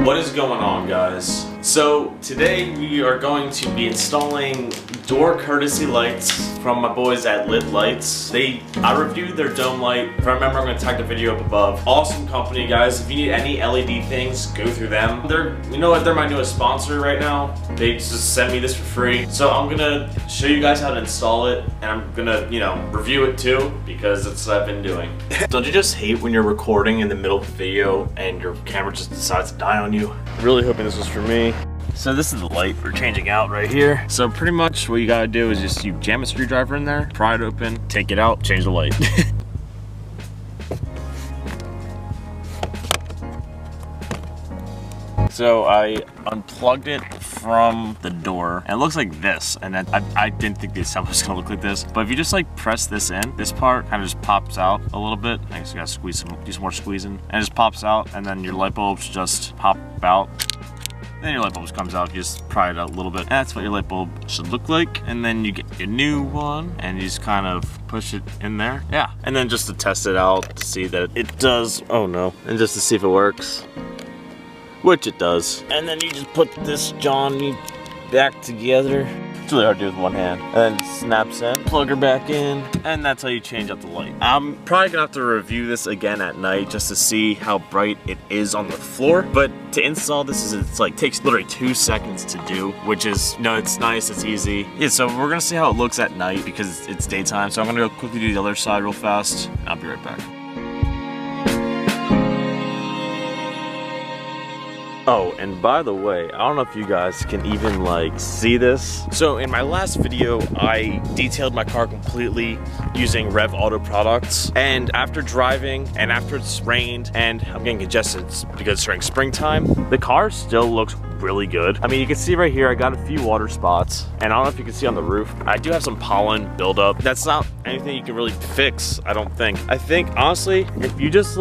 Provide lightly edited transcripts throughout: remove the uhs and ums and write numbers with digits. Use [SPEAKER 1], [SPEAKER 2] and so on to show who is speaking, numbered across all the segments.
[SPEAKER 1] What is going on, guys? So today we are going to be installing door courtesy lights from my boys at Lit Lights. I reviewed their dome light. If I remember, I'm going to tag the video up above. Awesome company, guys. If you need any LED things, go through them. You know what? They're my newest sponsor right now. They just sent me this for free. So I'm gonna show you guys how to install it, and I'm gonna, review it too, because that's what I've been doing. Don't you just hate when you're recording in the middle of a video and your camera just decides to die on you? Really hoping this was for me. So this is the light we're changing out right here. So pretty much what you gotta do is just you jam a screwdriver in there, pry it open, take it out, change the light. So I unplugged it from the door, and it looks like this, and I didn't think the assembly was gonna look like this, but if you just like press this in, this part kind of just pops out a little bit. I guess you gotta do some more squeezing, and it just pops out, and then your light bulbs just pop out. Then your light bulb comes out, you just pry it out a little bit. That's what your light bulb should look like. And then you get your new one and you just kind of push it in there. Yeah. And then just to test it out to see that it does, oh no. And just to see if it works, which it does. And then you just put this Johnny back together. It's really hard to do with one hand. And then it snaps in, plug her back in, and that's how you change out the light. I'm probably gonna have to review this again at night just to see how bright it is on the floor. But to install this, takes literally 2 seconds to do, which is, it's nice, it's easy. Yeah, so we're gonna see how it looks at night because it's daytime. So I'm gonna go quickly do the other side real fast. I'll be right back. Oh, and by the way, I don't know if you guys can even see this. So in my last video, I detailed my car completely using Rev Auto products. And after driving and after it's rained and I'm getting congested because it's during springtime, the car still looks really good. I mean, you can see right here, I got a few water spots, and I don't know if you can see on the roof, I do have some pollen buildup. That's not anything you can really fix, I don't think. I think, honestly, if you just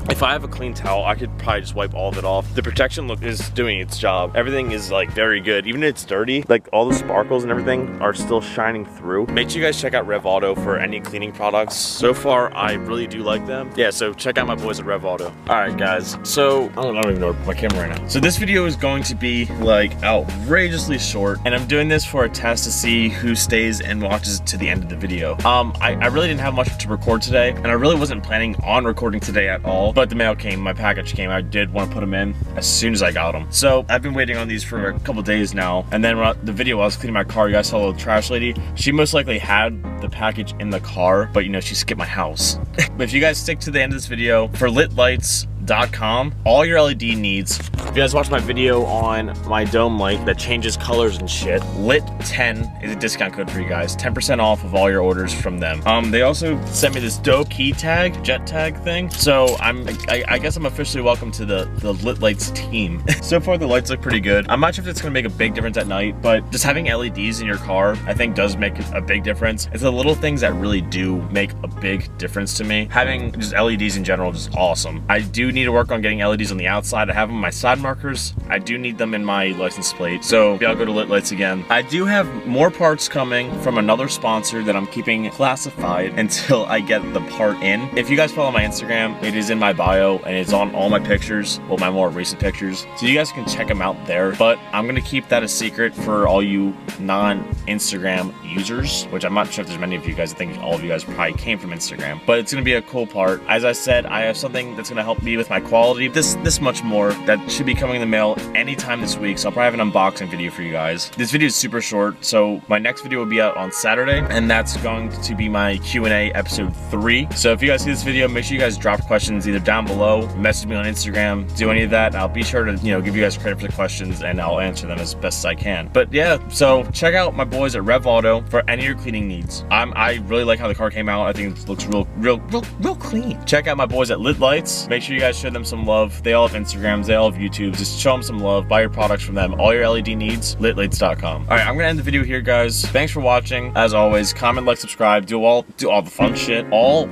[SPEAKER 1] if I have a clean towel, I could probably just wipe all of it off. The protection look is doing its job. Everything is very good. Even if it's dirty, all the sparkles and everything are still shining through. Make sure you guys check out Rev Auto for any cleaning products. So far, I really do like them. Yeah, so check out my boys at Rev Auto. All right, guys. So, I don't even know my camera right now. So this video is going to be outrageously short, and I'm doing this for a test to see who stays and watches to the end of the video. I really didn't have much to record today, and I really wasn't planning on recording today at all. But the mail came, my package came. I did want to put them in as soon as I got them. So I've been waiting on these for a couple days now. And then the video I was cleaning my car, you guys saw the trash lady. She most likely had the package in the car, but she skipped my house. But if you guys stick to the end of this video, for litlights.com, all your LED needs. If you guys watch my video on my dome light that changes colors and shit, LIT10 is a discount code for you guys. 10% off of all your orders from them. They also sent me this dope key tag, jet tag thing. So I guess I'm officially welcome to the Lit Lights team. So far the lights look pretty good. I'm not sure if it's gonna make a big difference at night, but just having LEDs in your car, I think does make a big difference. It's the little things that really do make a big difference to me. Having just LEDs in general is awesome. I do need to work on getting LEDs on the outside. I have them on my side markers. I do need them in my license plate. So maybe I'll go to Lit Lights again. I do have more parts coming from another sponsor that I'm keeping classified until I get the part in. If you guys follow my Instagram, it is in my bio and it's on all my pictures, well, my more recent pictures. So you guys can check them out there, but I'm gonna keep that a secret for all you non-Instagram users, which I'm not sure if there's many of you guys. I think all of you guys probably came from Instagram, but it's gonna be a cool part. As I said, I have something that's gonna help me with my quality. This much more that should be coming in the mail anytime this week. So I'll probably have an unboxing video for you guys. This video is super short, so my next video will be out on Saturday, and that's going to be my Q&A episode 3. So if you guys see this video, make sure you guys drop questions either down below, message me on Instagram, do any of that. I'll be sure to give you guys credit for the questions, and I'll answer them as best as I can. But yeah, so check out my boys at Rev Auto for any of your cleaning needs. I really like how the car came out. I think it looks real clean. Check out my boys at Lit Lights. Make sure you guys show them some love. They all have Instagrams, they all have YouTubes. Just show them some love. Buy your products from them. All your LED needs, litlights.com. All right, I'm gonna end the video here, guys. Thanks for watching. As always, comment, like, subscribe, do all the fun shit. All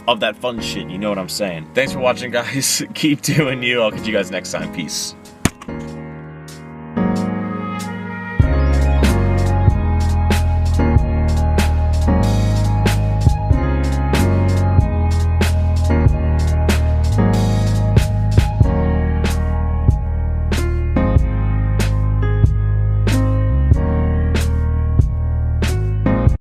[SPEAKER 1] of that fun shit, you know what I'm saying. Thanks for watching, guys. Keep doing you. I'll catch you guys next time. Peace.